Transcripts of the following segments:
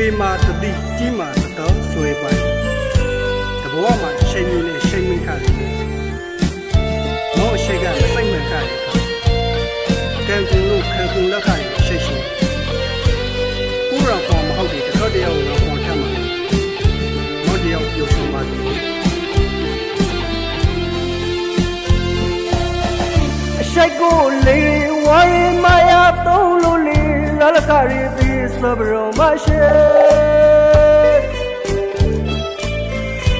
ပေမာတတိကြီးမာတော့ဆွဲပိုင်တဘောမှာရှိန်မီနဲ့ရှိန်မီခါလေးမောရှိကစိတ်မဲ့ခါလေးကံကူလို့ခံကူလက်ခါလေးရှိရှိကိုရောဖော်မဟုတ်တယ်တတော်တယောက်တော့ပေါ်ချမှာမောတယောက်ပြုတ်ဆုံးပါသေးအရှိတ်ကိုလေးဝိုင်းမရသုံးလို့လေးလာလက်ခါလေးပြီးစပရောမရှိ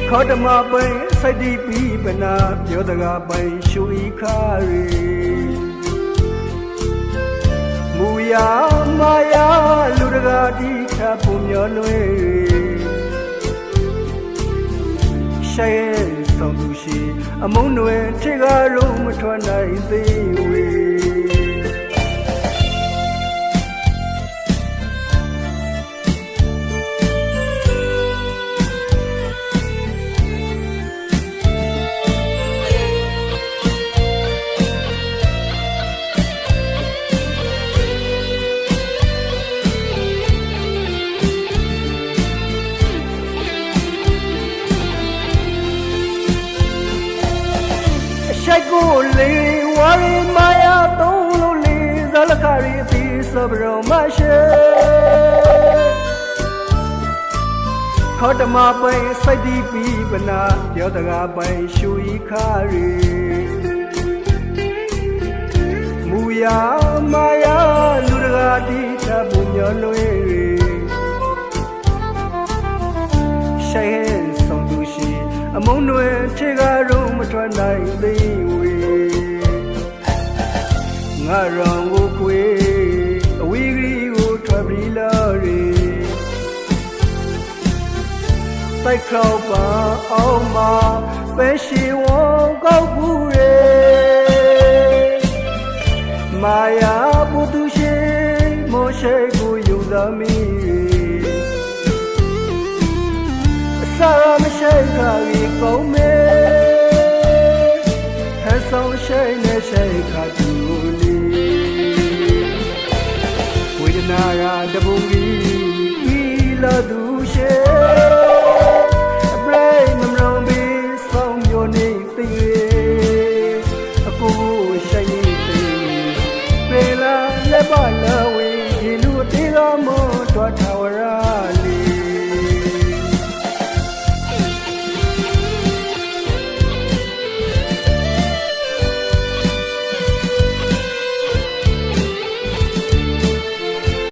ခေါ်တမပိုင်စိုက်တီးပြီးပနာပြောတကားပိုင်ရှူဤခါရီမူယာမာယာလူတကားဒီချပုံမျောလွေရှဲဆောင်သူရှိအမုန်းတွေထိကားလုံးမထွန်းနိုင်သေးဝေရှိတ်ကိုလေးဝါရီမာယာသုံးလို့လေးဇလခရီပြီးစပရောမရှိခေါ်တမပိုင်စိုက်တီးပြီးပနာပြောတကားပိုင်ရှူဤခါရီမူယာမာယာလူတကားဒီချပုံမျောလွေရှိန်ဆောင်သူရှိအမုန်းတွေထိကားလုံးမထွက်နိုင်သေးဝေငါရောင်ကိုခွေအဝီဂရီကိုထွက်ပြီးလာရီစိုက်ခေါက်ပါအောင်မပဲရှိဝေါကောက်ဘူးရေမာယာဘုသူရှိမောရှိကိုယူသားမီစာမရှိခါကြီးကောင်းမေဟဲဆောင်ရှိနေရှိခါသူလီဝေဒနာရာတပုံကြီးဤလာသူရှိ